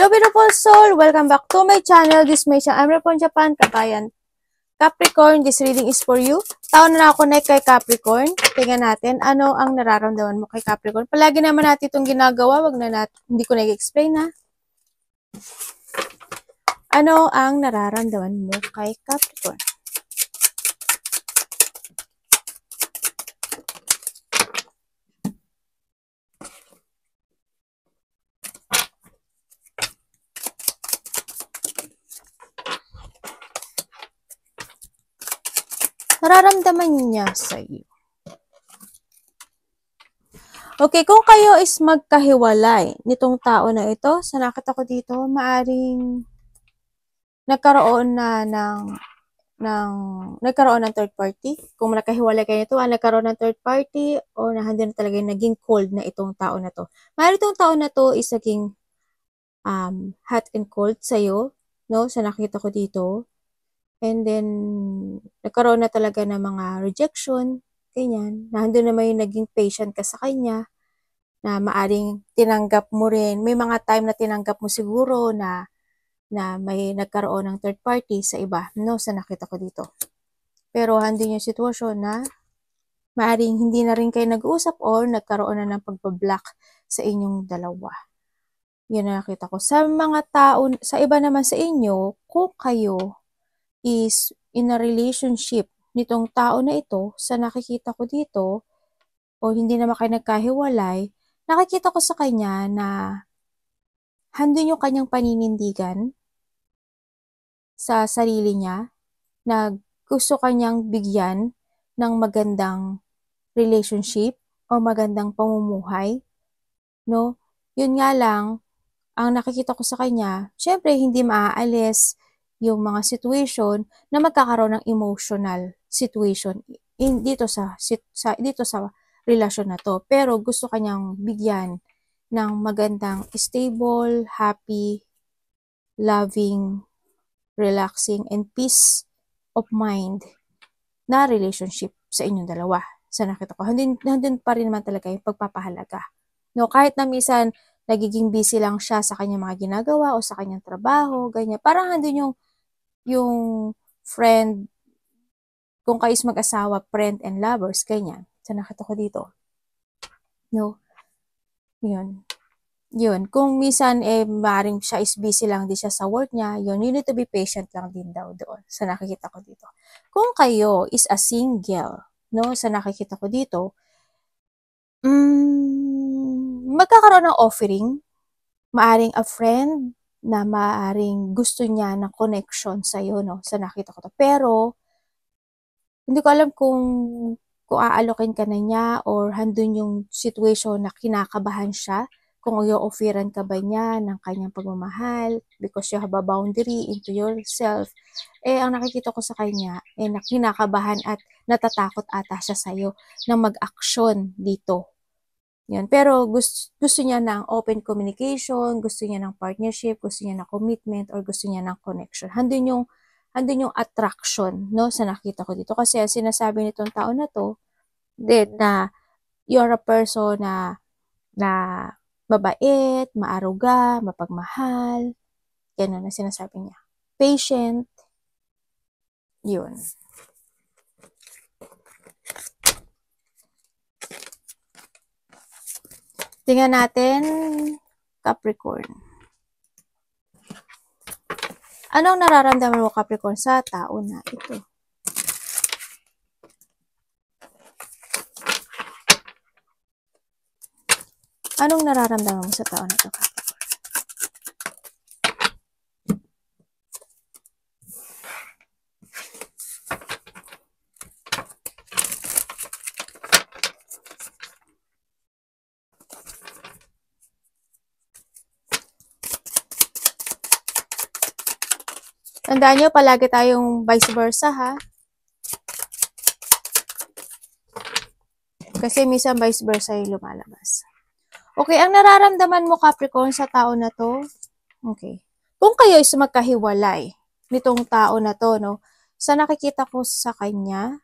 Hello beautiful soul! Welcome back to my channel. This is my channel. I'm from Japan, Kabayan. Capricorn, this reading is for you. Taon na connect kay Capricorn. Tingnan natin ano ang nararamdaman mo kay Capricorn. Palagi naman natin itong ginagawa. Hindi ko na-explain ha. Ano ang nararamdaman mo kay Capricorn? Nararamdaman niya sa iyo. Okay, kung kayo is magkahiwalay nitong tao na ito, sa nakita ko dito, maaring nagkaroon ng third party. Kung nagkahiwalay kayo nito, nagkaroon ng third party o nandun na talaga yung naging cold na itong tao na to. Maaring itong tao na to is naging hot and cold sa'yo, no? Sa nakita ko dito. And then, nagkaroon na talaga ng mga rejection, ganyan. Nandun naman yung naging patient ka sa kanya, na maaring tinanggap mo rin. May mga time na tinanggap mo siguro na may nagkaroon ng third party sa iba, no? Sa nakita ko dito. Pero handin yung sitwasyon na maaring hindi na rin kayo nag-uusap or nagkaroon na ng pagbablock sa inyong dalawa. Yun na nakita ko. Sa mga tao, sa iba naman sa inyo, kung kayo is in a relationship nitong tao na ito, sa nakikita ko dito, o hindi naman kayo nagkahiwalay, nakikita ko sa kanya na handun yung kanyang paninindigan sa sarili niya, na gusto kanyang bigyan ng magandang relationship o magandang pamumuhay, no? Yun nga lang, ang nakikita ko sa kanya, syempre hindi maaalis yung mga situation na magkakaroon ng emotional situation dito sa relasyon na to. Pero gusto kanyang bigyan ng magandang stable, happy, loving, relaxing, and peace of mind na relationship sa inyong dalawa. Sa nakita ko, handun pa rin naman talaga yung pagpapahalaga. No, kahit na minsan nagiging busy lang siya sa kanyang mga ginagawa o sa kanyang trabaho, ganyan. Parang handun yung friend, kung kayo is mag-asawa, friend and lovers, ganyan. Sa nakita ko dito. No? Yun. Yun. Kung minsan, maaaring siya is busy lang din siya sa work niya, yun, you need to be patient lang din daw doon. Sa nakikita ko dito. Kung kayo is a single, no? Sa nakikita ko dito, magkakaroon ng offering, maaring a friend, na maaring gusto niya ng connection sa'yo, no? Sa nakita ko to. Pero, hindi ko alam kung aalokin ka na niya or handun yung situation na kinakabahan siya, kung i-offeran ka ba niya ng kanyang pagmamahal because you have a boundary into yourself. Ang nakikita ko sa kanya, kinakabahan at natatakot ata siya sa'yo na mag-action dito. Yan. Pero gusto niya ng open communication, gusto niya ng partnership, gusto niya ng commitment, or gusto niya ng connection. Handun yung attraction, no, sa nakita ko dito. Kasi ang sinasabi nitong tao na to, na you're a person na mabait, maaruga, mapagmahal, yan ang sinasabi niya. Patient, yun. Tingnan natin, Capricorn. Anong nararamdaman mo, Capricorn, sa tao na ito? Anong nararamdaman mo sa tao na ito, Capricorn? Tandaan nyo, palagi tayong vice versa, ha? Kasi minsan vice versa yung lumalabas. Okay, ang nararamdaman mo, Capricorn, sa tao na to, okay. Kung kayo is magkahiwalay nitong tao na to, no? Sa nakikita ko sa kanya,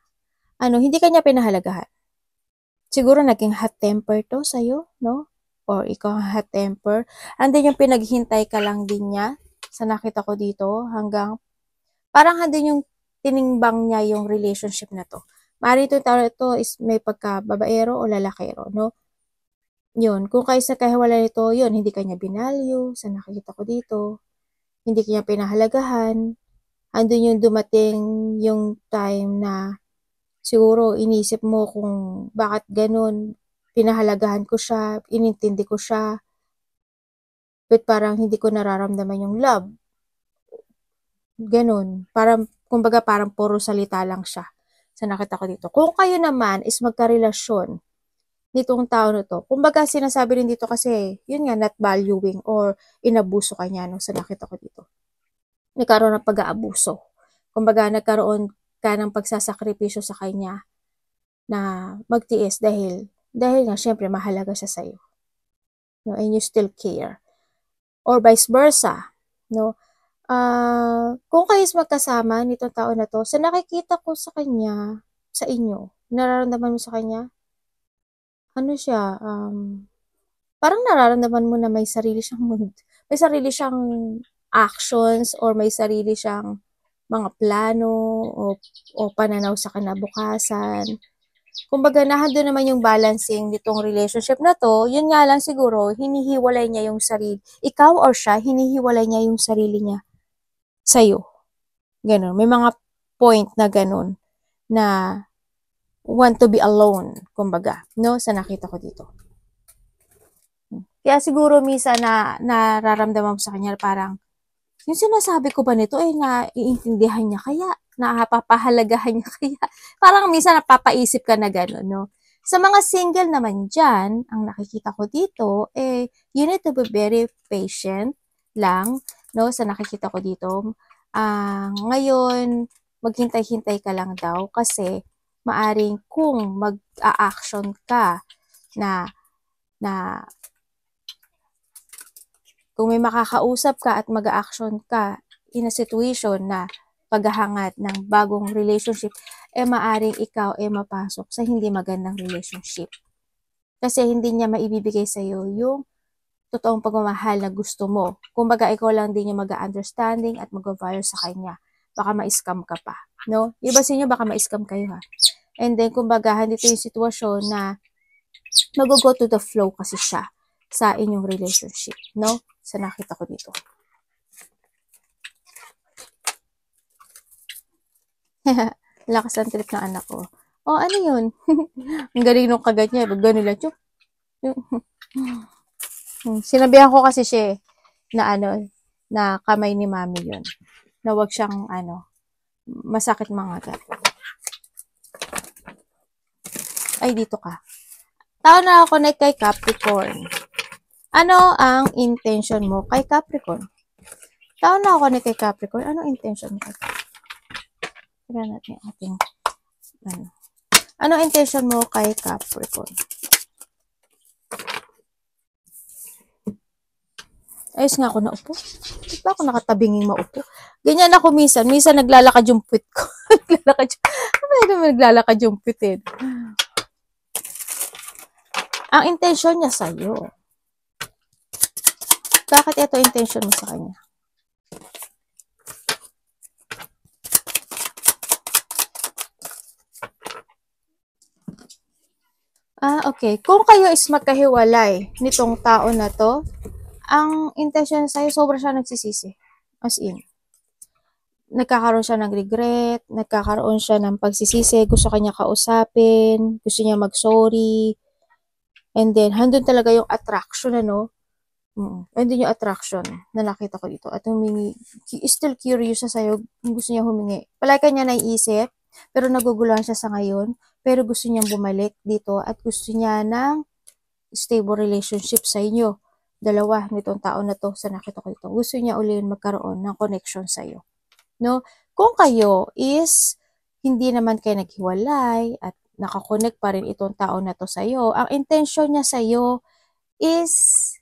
hindi kanya pinahalagahan. Siguro naging hot temper to sa'yo, no? or ikaw hot temper. Andun yung pinaghintay ka lang din niya sa nakita ko dito hanggang parang andun yung tinimbang niya yung relationship na to. Maaari itong tao ito is may pagka-babaero o lalakero, no? Yun, kung kayo sa kahiwalay nito, yun, hindi kanya binalyo sa nakikita ko dito. Hindi kanya pinahalagahan. Andun yung dumating yung time na siguro inisip mo kung bakit ganun, pinahalagahan ko siya, inintindi ko siya, but parang hindi ko nararamdaman yung love. Ganun. Parang, kumbaga parang puro salita lang siya sa nakita ko dito. Kung kayo naman is magkarelasyon nitong tao na to, kumbaga sinasabi rin dito kasi, yun nga, not valuing or inabuso ka niya, no, sa nakita ko dito. Nagkaroon ng pag-aabuso. Kumbaga, nagkaroon ka ng pagsasakripisyo sa kanya na magtiis dahil nga, syempre, mahalaga siya sa'yo. No, and you still care. Or vice versa. No? Kung kayo is magkasama nitong tao na to, sa nakikita ko sa kanya, sa inyo, nararamdaman mo sa kanya, ano siya, parang nararamdaman mo na may sarili siyang may sarili siyang actions or may sarili siyang mga plano o pananaw sa kinabukasan. Kumbaga, nahando naman yung balancing nitong relationship na to, yun nga lang siguro, hinihiwalay niya yung sarili. Ikaw or siya, hinihiwalay niya yung sarili niya sa'yo. Ganun. May mga point na ganun na want to be alone, kumbaga, no? Sa nakita ko dito. Kaya siguro misa na nararamdaman mo sa kanya parang, yung sinasabi ko ba nito ay naiintindihan niya kaya? Napapahalagahan niya kaya? Parang minsan napapaisip ka na gano'n, no? Sa mga single naman dyan, ang nakikita ko dito, you need to be very patient lang, no? Sa nakikita ko dito. Ngayon, maghintay-hintay ka lang daw kasi maaring kung mag-a-action ka na kung may makakausap ka at mag-a-action ka in a situation na paghahangad ng bagong relationship, maaring ikaw mapasok sa hindi magandang relationship. Kasi hindi niya maibibigay sa'yo yung totoong pagmamahal na gusto mo. Kumbaga, ikaw lang din yung mag-understanding at mag-value sa kanya. Baka ma-scam ka pa. No? Iba sa inyo, baka ma-scam kayo ha. And then, kumbaga, dito yung sitwasyon na mag-go to the flow kasi siya sa inyong relationship. No? Sa nakita ko dito. Lakas ang trip ng anak ko. Oh, ano yun? Ang galing nung kagat niya. Gano'n lang. Sinabihan ko kasi siya na na kamay ni mami yun. Na wag siyang masakit mga gat. Ay, dito ka. Tao na ako na kay Capricorn. Ano ang intention mo kay Capricorn? Tao na ako na kay Capricorn. Ano intention mo kay Capricorn? Tignan natin ating Ano intention mo kay Capricorn? Ayos nga ako naupo. Di ba ako nakatabinging maupo? Ganyan ako minsan. Minsan naglalakad yung puwit ko. Naglalakad yung puwit eh. Ang intention niya sa'yo. Bakit ito intention mo sa kanya? Okay. Kung kayo is magkahiwalay nitong tao na to, ang intention sa'yo, sobra siya nagsisisi. As in. Nagkakaroon siya ng regret, nagkakaroon siya ng pagsisisi, gusto kanya kausapin, gusto niya mag-sorry, and then, handun talaga yung attraction, andun yung attraction na nakita ko dito. At still curious siya sa'yo, gusto niya humingi. Palagi kanya naiisip, pero naguguluhan siya sa ngayon, pero gusto niyang bumalik dito at gusto niya ng stable relationship sa inyo. Dalawa nitong tao na to sa nakita ko dito. Gusto niya ulit magkaroon ng connection sa iyo. No? Kung kayo is hindi naman kayo naghiwalay at nakakonect pa rin itong tao na to sa iyo, ang intention niya sa iyo is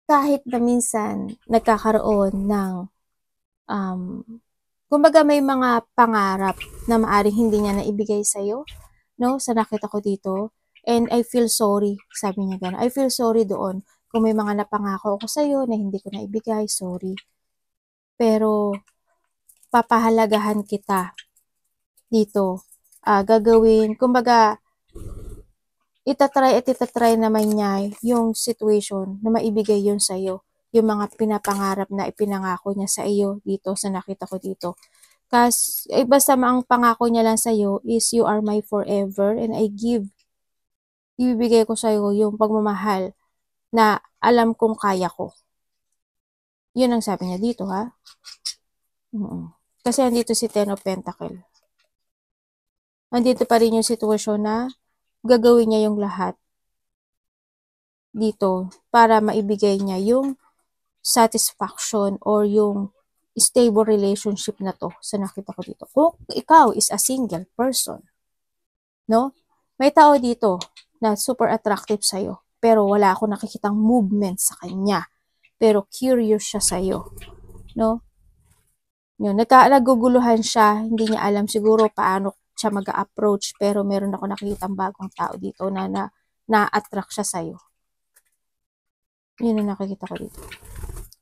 kahit na minsan nagkakaroon ng kumbaga may mga pangarap na maaring hindi niya naibigay sa iyo, no? Sa nakita ko dito, And I feel sorry, sabi niya gano'n. I feel sorry doon. Kung may mga napangako ako sa'yo na hindi ko na ibigay, sorry. Pero, papahalagahan kita dito. Gagawin, kumbaga, itatry naman niya yung situation na maibigay yun sa'yo. Yung mga pinapangarap na ipinangako niya sa iyo dito, sa nakita ko dito. Kasi, basta ang pangako niya lang sa'yo is you are my forever and ibibigay ko sa'yo yung pagmamahal na alam kong kaya ko. Yun ang sabi niya dito, ha? Kasi andito si Ten of Pentacle. Andito pa rin yung sitwasyon na gagawin niya yung lahat dito para maibigay niya yung satisfaction or yung stable relationship na to sa nakita ko dito. Kung ikaw is a single person, no? May tao dito na super attractive sa'yo, pero wala ako nakikitang movement sa kanya. Pero curious siya sa'yo, no? Yun, naguguluhan siya, hindi niya alam siguro paano siya mag-approach, pero meron ako nakikitang bagong tao dito na na-attract siya sa'yo. Yun ang nakikita ko dito.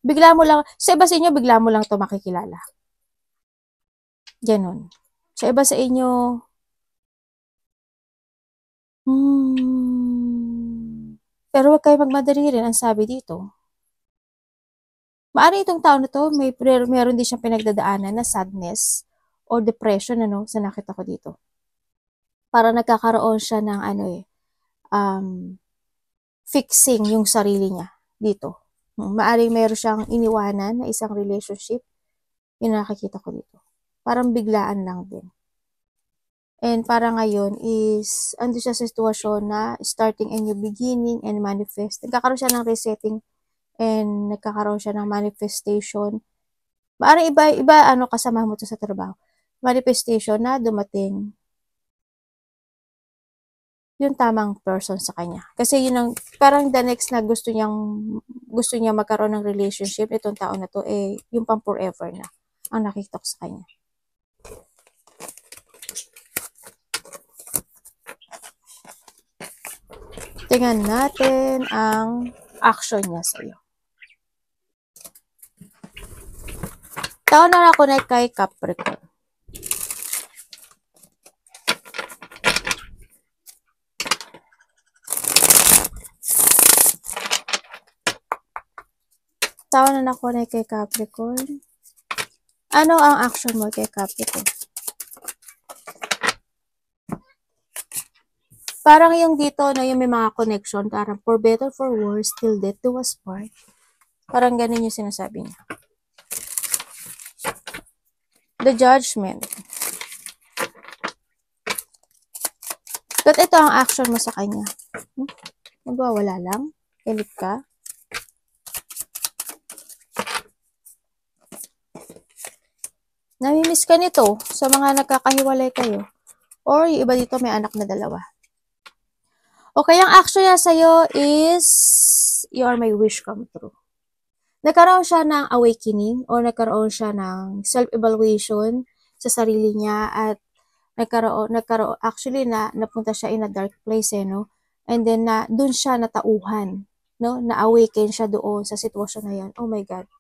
Bigla mo lang, sa iba sa inyo, bigla mo lang to makikilala. Ganon. Sa iba sa inyo, pero wag kayo magmadali rin, ang sabi dito. Maari itong tao na to, meron din siyang pinagdadaanan na sadness or depression, ano, sa nakita ko dito. Para nagkakaroon siya ng fixing yung sarili niya dito. Maaring meron siyang iniwanan na isang relationship, yung nakikita ko dito. Parang biglaan lang din. And para ngayon is, ando siya sa sitwasyon na starting a new beginning and manifest. Nagkakaroon siya ng resetting and nagkakaroon siya ng manifestation. Maaring iba kasama mo to sa trabaho. Manifestation na dumating yung tamang person sa kanya. Kasi yun ang, parang the next na gusto niya magkaroon ng relationship, itong tao na to, yung pang forever na, ang nakikita ko sa kanya. Tingnan natin ang action niya sa'yo. Tao na na-connect kay Capricorn. Tao na na-connect kay Capricorn. Ano ang action mo kay Capricorn? Parang yung dito, no, yung may mga connection, parang for better, for worse, till death do us part. Parang ganun yung sinasabi niya. The Judgment. But ito ang action mo sa kanya. Magwawala lang. Galit ka. Namimiss ka nito sa mga nagkakahiwalay kayo. Or yung iba dito may anak na dalawa. Okay, ang action niya sa'yo is you are my wish come true. Nagkaroon siya ng awakening or nagkaroon siya ng self-evaluation sa sarili niya at nagkaroon actually napunta siya in a dark place, no? And then doon siya natauhan, no? Na-awaken siya doon sa sitwasyon na 'yan. Oh my God.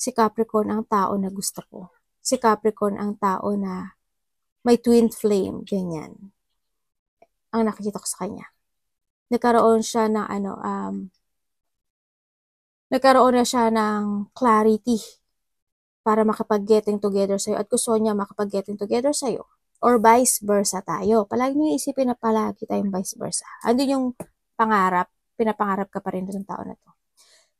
Si Capricorn ang tao na gusto ko. Si Capricorn ang tao na may twin flame, ganyan. Ang nakikita ko sa kanya. Nagkaroon siya ng nagkaroon na siya ng clarity para makapag-getting together sa'yo at gusto niya makapag-getting together sa'yo. Or vice versa tayo. Palagi niyo isipin na palagi tayong vice versa. Andun yung pangarap, pinapangarap ka pa rin ng tao na to.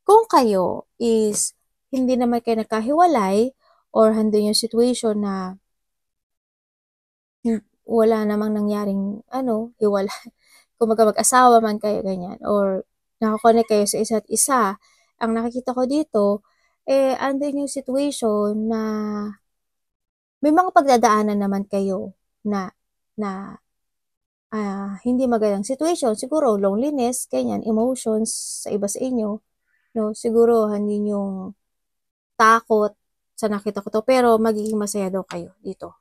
Kung kayo is hindi naman kayo nagkahiwalay or handun yung situation na wala namang nangyaring hiwalay. Kung mag-asawa man kayo, ganyan. Or nakakonect kayo sa isa't isa. Ang nakikita ko dito, andun yung situation na may mga pagdadaanan naman kayo na hindi magandang situation. Siguro, loneliness, ganyan, emotions sa iba sa inyo. No? Siguro, hindi yung takot sa nakita ko to. Pero, magiging masaya daw kayo dito.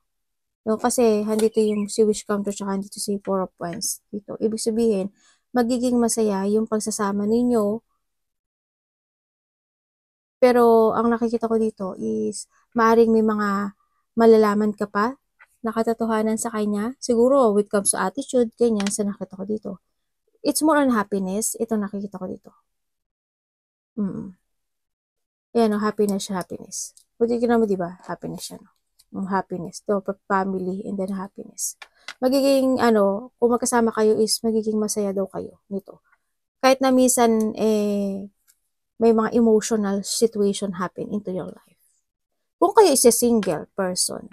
No? Kasi handito yung si wish come true tsaka handito si Four of Wands dito. Ibig sabihin, magiging masaya yung pagsasama ninyo. Pero ang nakikita ko dito is maaring may mga malalaman ka pa na katotohanan sa kanya. Siguro when it comes to attitude, ganyan sa nakita ko dito. It's more on happiness. Ito nakikita ko dito. Yan, no, happiness siya, happiness. Buti ka naman, di ba? Happiness siya, no? Happiness. To, family, and then happiness. Magiging, kung magkasama kayo is, magiging masaya daw kayo nito. Kahit na minsan, may mga emotional situation happen into your life. Kung kayo is a single person,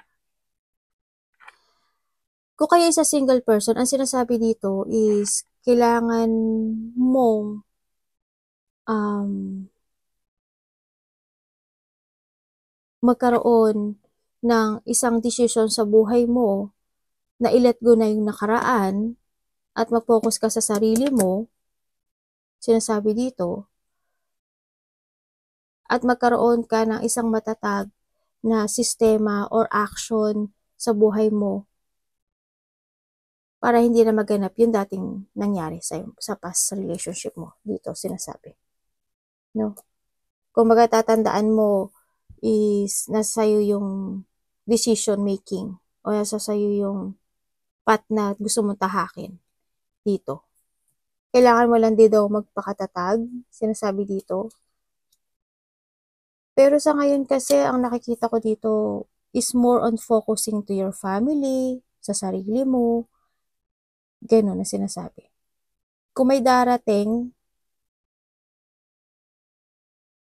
ang sinasabi dito is, kailangan mong, magkaroon ng isang decision sa buhay mo na i-let go na yung nakaraan at mag-focus ka sa sarili mo, sinasabi dito, at magkaroon ka ng isang matatag na sistema or action sa buhay mo para hindi na maganap yung dating nangyari sa past relationship mo. Dito, sinasabi. No? Kung magatatandaan mo is nasa sayo yung decision making o nasa sayo yung path na gusto mong tahakin dito. Kailangan mo lang din daw magpakatatag, sinasabi dito. Pero sa ngayon kasi, ang nakikita ko dito is more on focusing to your family, sa sarili mo, gano'n na sinasabi. Kung may darating,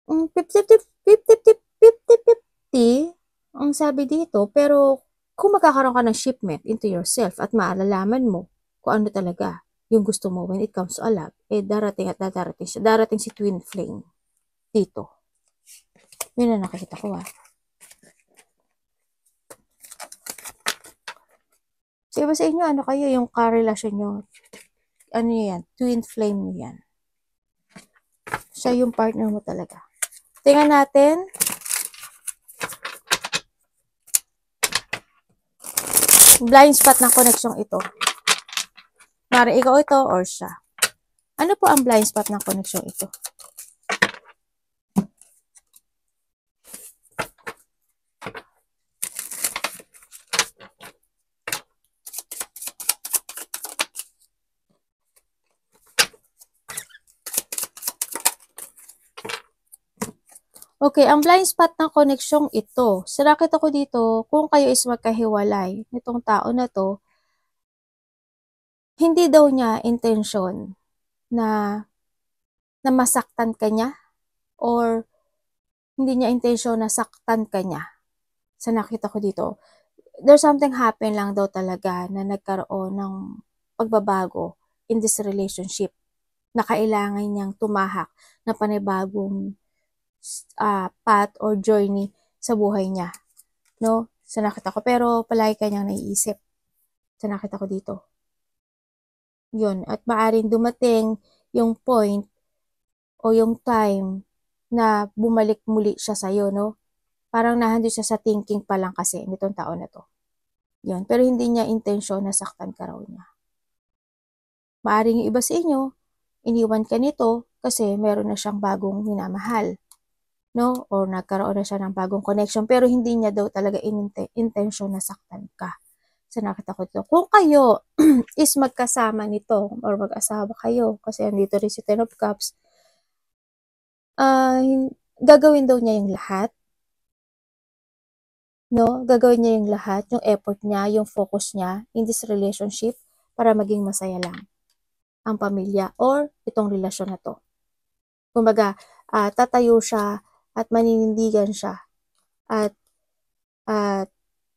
50-50, ang sabi dito, pero kung magkakaroon ka ng shipment into yourself at maalalaman mo kung ano talaga yung gusto mo when it comes to a love, darating at darating siya. Darating si twin flame dito. Yun na nakikita ko So, iba sa inyo, ano kayo yung karelasyon nyo? Ano yan? Twin flame nyo yan. Siya yung partner mo talaga. Tingnan natin. Blind spot ng connection ito. Mara ikaw ito or siya. Ano po ang blind spot ng connection ito? Okay, ang blind spot ng connection ito. Sinakit ako dito, kung kayo is magkahiwalay nitong tao na to, hindi daw niya intensyon na masaktan ka niya or hindi niya intensyon na saktan ka niya. Sa nakita ko dito, there's something happen lang daw talaga na nagkaroon ng pagbabago in this relationship na kailangan niyang tumahak na panibagong path or journey sa buhay niya. No? Sa nakita ko. Pero palagi kanyang naiisip. Sa nakita ko dito. Yun. At maaaring dumating yung point o yung time na bumalik muli siya sa'yo, no? Parang nahando siya sa thinking pa lang kasi nitong tao na to. Yun. Pero hindi niya intensyon na saktan ka raw niya. Maaaring yung iba sa inyo, iniwan ka nito kasi meron na siyang bagong minamahal. No? Or nagkaroon na siya ng bagong connection, pero hindi niya daw talaga intention na saktan ka. So, nakita ko dito. Kung kayo is magkasama nito, or mag-asawa kayo, kasi andito rin si Ten of Cups, gagawin daw niya yung lahat. No? Gagawin niya yung lahat, yung effort niya, yung focus niya in this relationship para maging masaya lang ang pamilya or itong relasyon na to. Kumbaga, tatayo siya at maninindigan siya at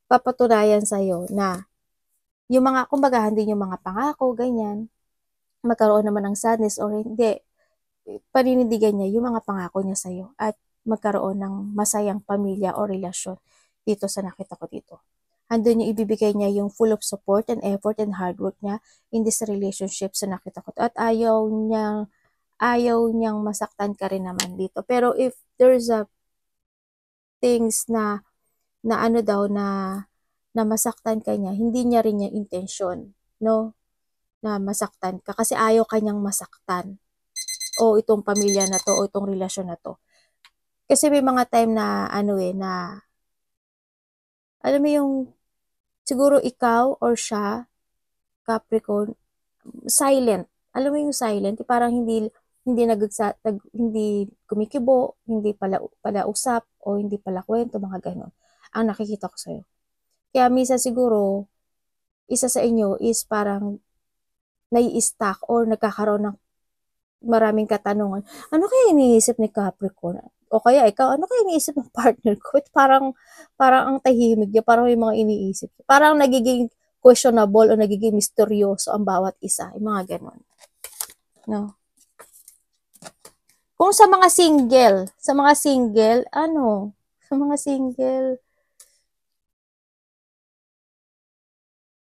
papatunayan sa'yo na yung mga, kumbaga, hindi yung mga pangako, ganyan, magkaroon naman ng sadness or hindi, paninindigan niya yung mga pangako niya sa'yo at magkaroon ng masayang pamilya o relasyon dito sa nakita ko dito. Andun yung ibibigay niya yung full of support and effort and hard work niya in this relationship sa nakita ko. At ayaw niyang masaktan ka rin naman dito. Pero if there's a things na ano daw na na masaktan ka niya, hindi niya rin yung intensyon, no? Na masaktan ka kasi ayaw kanyang masaktan. O itong pamilya na to, o itong relasyon na to. Kasi may mga time na, na, alam mo yung, siguro ikaw or siya, Capricorn, silent. Alam mo yung silent, parang hindi kumikibo, hindi pala usap, o hindi pala kwento, mga ganon. Ang nakikita ko sa'yo. Kaya minsan siguro, isa sa inyo is parang nai-stuck or nagkakaroon ng maraming katanungan. Ano kaya iniisip ni Capricorn? O kaya ikaw, ano kaya iniisip ng partner ko? Parang ang tahimik niya, parang may mga iniisip. Parang nagiging questionable o nagiging misteryoso ang bawat isa. Yung mga ganon. No? Kung sa mga single, sa mga single,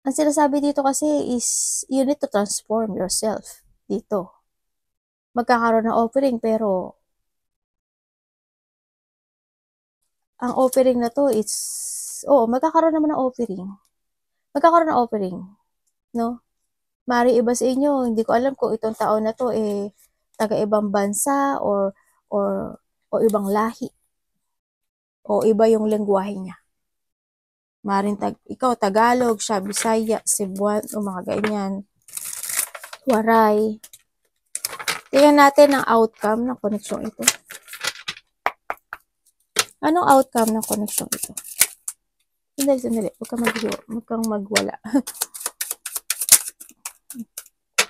ang sinasabi dito kasi is, you need to transform yourself dito. Magkakaroon ng offering, pero ang offering na to is, magkakaroon naman ng offering. Magkakaroon ng offering, no? Mari iba sa inyo, hindi ko alam kung itong taon na to, taga-ibang bansa, or ibang lahi, o iba yung lengguwahe niya. Maring ikaw Tagalog, siya Bisaya, Cebuano, o mga ganyan. Waray. Tingnan natin ang outcome ng koneksyon ito. Anong outcome ng koneksyon ito? Sandali. Huwag kang magwala.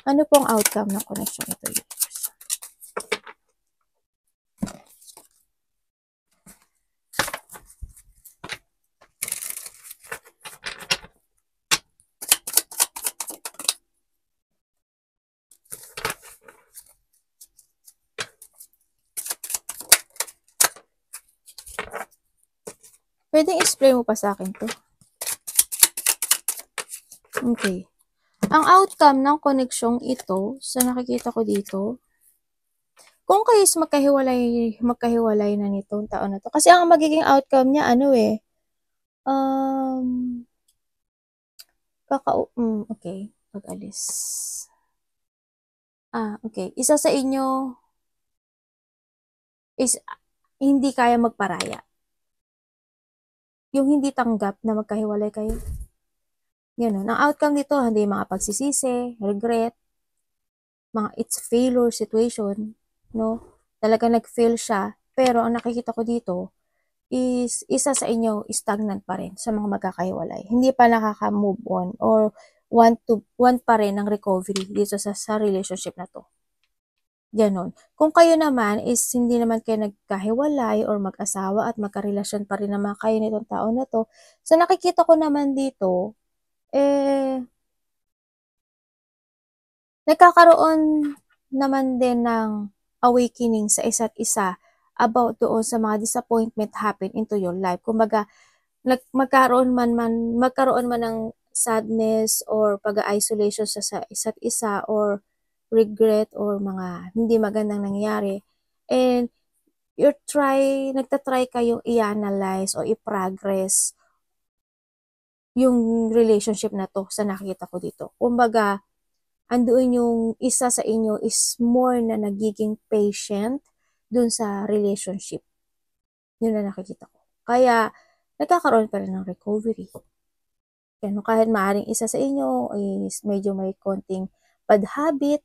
Ano pong outcome ng koneksyon ito? Pwedeng explain mo pa sa akin to? Okay. Ang outcome ng koneksyong ito, sa nakikita ko dito, kung kayo is magkahiwalay na nitong taon na to. Kasi ang magiging outcome niya, okay, pag-alis. Okay. Isa sa inyo is hindi kaya magparaya. Yung hindi tanggap na magkahiwalay kayo. Ganun. Ang outcome nito, hindi mga pagsisisi, regret, mga it's failure situation, no? Talaga nag-fail siya, pero ang nakikita ko dito is isa sa inyo stagnant pa rin sa mga magkakahiwalay. Hindi pa nakaka-move on or want pa rin ng recovery dito sa relationship na to. Ganon. Kung kayo naman is hindi naman kayo nagkahiwalay or mag-asawa at magkarelasyon pa rin naman kayo nitong taon na to, so nakikita ko naman dito, nagkakaroon naman din ng awakening sa isa't isa about doon sa mga disappointment happen into your life. Kumbaga, magkaroon man ng sadness or pag-isolation sa isa't isa or regret or mga hindi magandang nangyari. And nagtatry kayong i-analyze o i-progress yung relationship na to sa nakikita ko dito. Kumbaga, andoon yung isa sa inyo is more na nagiging patient dun sa relationship. Yun na nakikita ko. Kaya, nagkakaroon pa rin ng recovery. Kaya kahit maaaring isa sa inyo is medyo may konting bad habit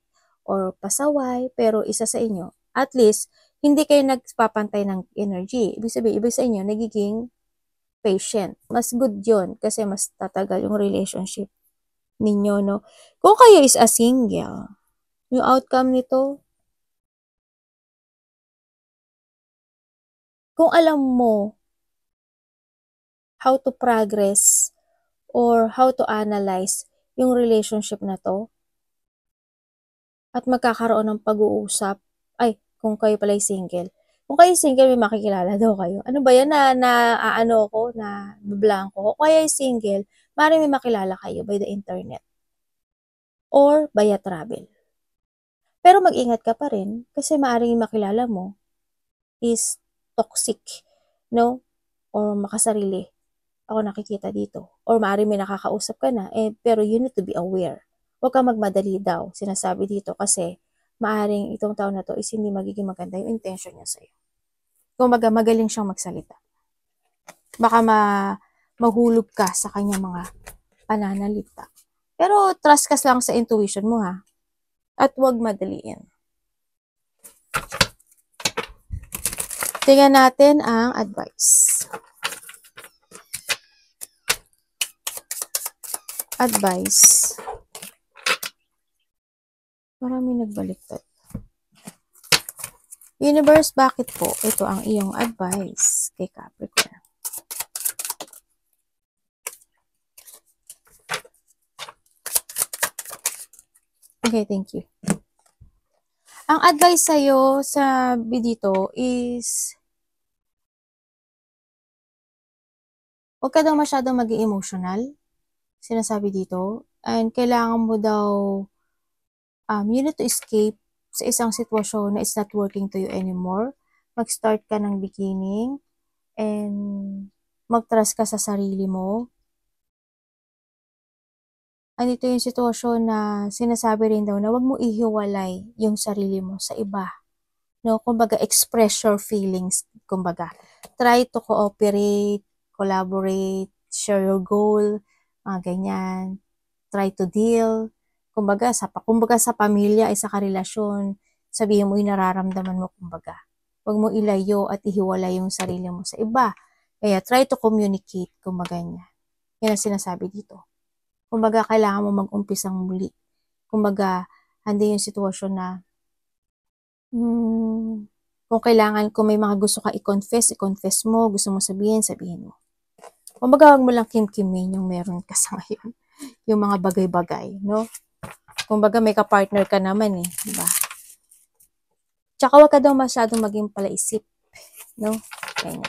or pasaway, pero isa sa inyo, at least, hindi kayo nagpapantay ng energy. Ibig sabihin, iba sa inyo, nagiging patient. Mas good yun kasi mas tatagal yung relationship ninyo, no? Kung kayo is a single, yung outcome nito, kung alam mo how to progress or how to analyze yung relationship na to, at magkakaroon ng pag-uusap, kung kayo pala single. Kung kayo single, may makikilala daw kayo. Ano ba yan na blanco ko? Kung kayo single, maaaring may makilala kayo by the internet or via travel. Pero mag-ingat ka pa rin kasi maaaring makilala mo is toxic, no? Or makasarili. ako nakikita dito. Or maaari may nakakausap ka na, pero you need to be aware. Huwag kang magmadali daw, sinasabi dito, kasi maaring itong taon na to is hindi magiging maganda yung intention niya sa'yo. Kung magaling siyang magsalita. Baka mahulog ka sa kanyang mga pananalita. Pero trust ka lang sa intuition mo, ha? At huwag madaliin. Tingnan natin ang advice. Advice. Marami nagbaliktad. Universe, bakit po ito ang iyong advice kay Capricorn? Okay, thank you. Ang advice sa'yo sa dito is huwag ka daw masyadong maging emotional. Sinasabi dito. And kailangan mo daw you need to escape sa isang sitwasyon na it's not working to you anymore. Mag-start ka ng beginning and mag-trust ka sa sarili mo. Andito yung sitwasyon na sinasabi rin daw na wag mo ihiwalay yung sarili mo sa iba. No, kumbaga express your feelings, kumbaga. Try to cooperate, collaborate, share your goal, mga ganyan. Try to deal. Kumbaga sa pamilya ay sa karelasyon, sabihin mo yung nararamdaman mo, kumbaga. Wag mo ilayo at ihiwalay yung sarili mo sa iba. Kaya try to communicate, kumbaga niya. Yan ang sinasabi dito. Kumbaga, kailangan mo mag-umpisang muli. Kumbaga, hindi yung sitwasyon na kung may mga gusto ka i-confess mo, gusto mo sabihin mo. Kumbaga, huwag mo lang kim-kimin yung meron ka sa ngayon. Yung mga bagay-bagay, no? Kumbaga, may ka-partner ka naman diba? Tsaka huwag ka daw masyadong maging palaisip, no? Ganyan.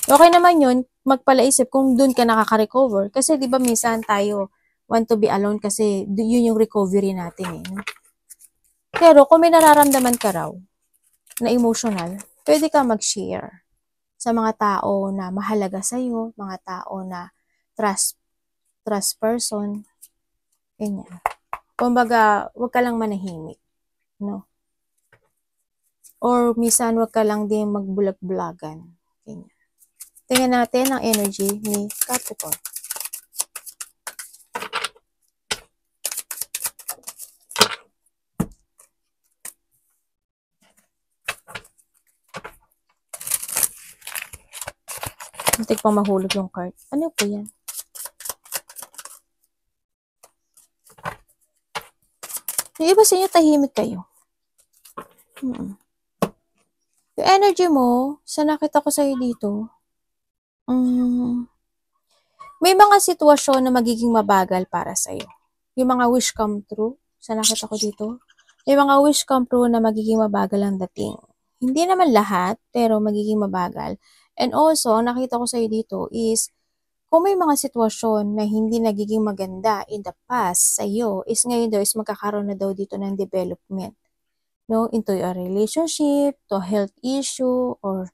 Okay naman yun, magpalaisip kung dun ka nakaka-recover. Kasi di ba minsan tayo want to be alone kasi yun yung recovery natin no? Pero kung may nararamdaman ka raw na emotional, pwede ka mag-share sa mga tao na mahalaga sa'yo, mga tao na trust person, ganyan. Kumbaga, huwag ka lang manahimik, no? Or minsan, huwag ka lang din magbulag-bulagan, ganyan. Tingnan natin ang energy ni Capricorn. Muntik pang mahulog yung card. Ano po yan? Yung iba sa inyo, tahimik kayo. Yung energy mo, sa nakita ko sa'yo dito, may mga sitwasyon na magiging mabagal para sa'yo. Yung mga wish come true, sa nakita ko dito, may mga wish come true na magiging mabagal ang dating. Hindi naman lahat, pero magiging mabagal. And also, ang nakita ko sa'yo dito is, kung may mga sitwasyon na hindi nagiging maganda in the past sa'yo, is ngayon daw is magkakaroon na daw dito ng development. No, into a relationship, to health issue, or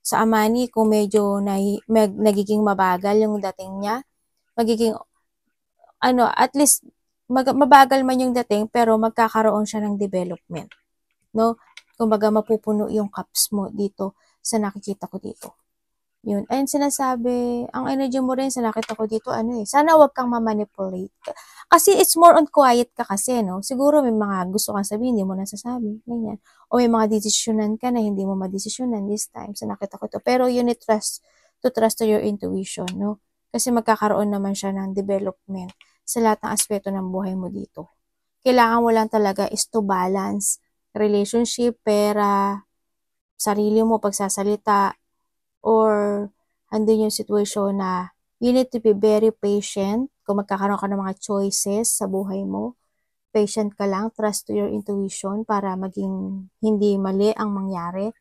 sa amani, kung medyo nagiging mabagal yung dating niya, magiging, at least, mabagal man yung dating, pero magkakaroon siya ng development. No? Kumbaga, mapupuno yung cups mo dito sa nakikita ko dito. Yun. And sinasabi, ang energy mo rin sa nakita ko dito, sana wag kang ma-manipulate. Kasi it's more on quiet ka kasi, no? Siguro may mga gusto kang sabihin, hindi mo nasasabi. Ganyan. O may mga desisyonan ka na hindi mo madesisyonan this time. Sa nakita ko to. Pero you need to trust to your intuition, no? Kasi magkakaroon naman siya ng development sa lahat ng aspeto ng buhay mo dito. Kailangan mo lang talaga is to balance relationship, pera, sarili mo, pagsasalita, or andun yung situation na you need to be very patient kung magkakaroon ka ng mga choices sa buhay mo. Patient ka lang, trust to your intuition para maging hindi mali ang mangyari.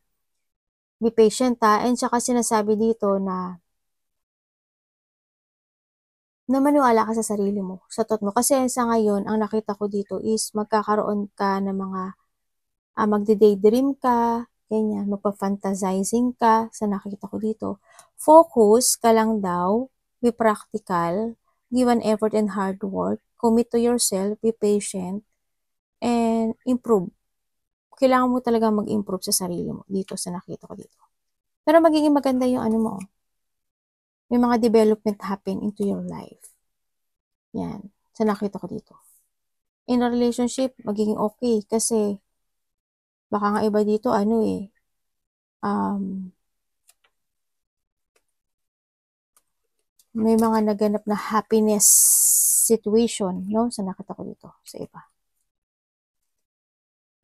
Be patient and saka sinasabi dito na maniwala ka sa sarili mo, sa thought mo. Kasi sa ngayon, ang nakita ko dito is magkakaroon ka ng mga magde-daydream ka, ganyan, magpa-fantasizing ka, sa nakikita ko dito. Focus ka lang daw, be practical, give an effort and hard work, commit to yourself, be patient, and improve. Kailangan mo talaga mag-improve sa sarili mo dito sa nakita ko dito. Pero magiging maganda yung ano mo. May mga development happen into your life. Yan. Sa nakita ko dito. In a relationship, magiging okay kasi baka nga iba dito, may mga naganap na happiness situation, no? Sa nakita ko dito, sa iba.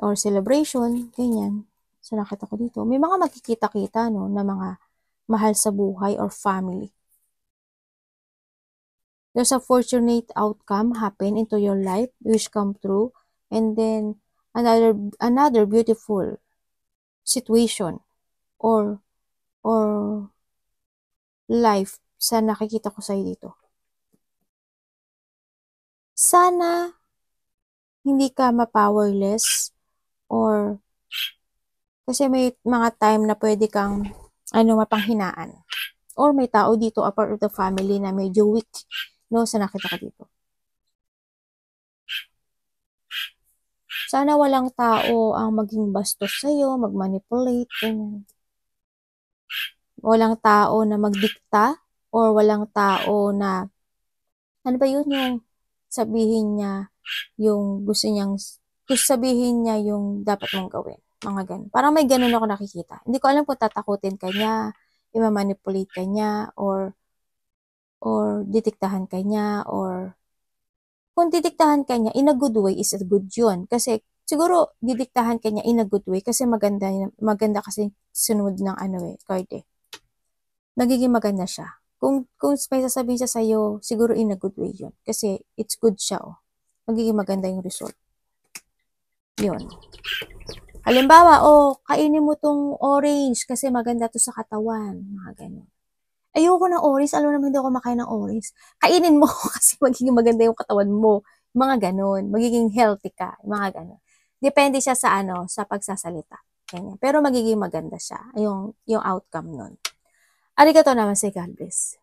Or celebration, ganyan. Sa nakita ko dito. May mga magkikita-kita, no? Na mga mahal sa buhay or family. There's a fortunate outcome happen into your life, wish come true, and then another beautiful situation or life sa nakikita ko sa'yo dito. Sana hindi ka ma-powerless or kasi may mga time na pwede kang mapanghinaan. Or may tao dito, a part of the family na medyo weak, no, sa nakita ko dito. Sana walang tao ang maging bastos sa'yo, mag-manipulate, ganyan. Walang tao na magdikta or walang tao na, ano ba yun, yung sabihin niya, yung gusto sabihin niya yung dapat mong gawin. Mga ganun. Parang may ganun ako nakikita. Hindi ko alam kung tatakutin ka niya, i-manipulate ka niya, or didiktahan ka niya, or kung didiktahan ka niya, in a good way is a good yun. Kasi siguro didiktahan ka niya in a good way kasi maganda kasi sunod ng card eh. Nagiging maganda siya. Kung may sasabihin siya sa'yo, siguro in a good way yun. Kasi it's good siya oh. Magiging maganda yung result. Yun. Halimbawa, kainin mo tong orange kasi maganda to sa katawan. Mga ganun. Ayoko ng orange. Alam naman hindi ako makain ng orange. Kainin mo kasi magiging maganda yung katawan mo. Mga ganun. Magiging healthy ka. Mga ganun. Depende siya sa sa pagsasalita. Ganyan. Pero magiging maganda siya. Yung outcome nun. Arigatou naman si God bless.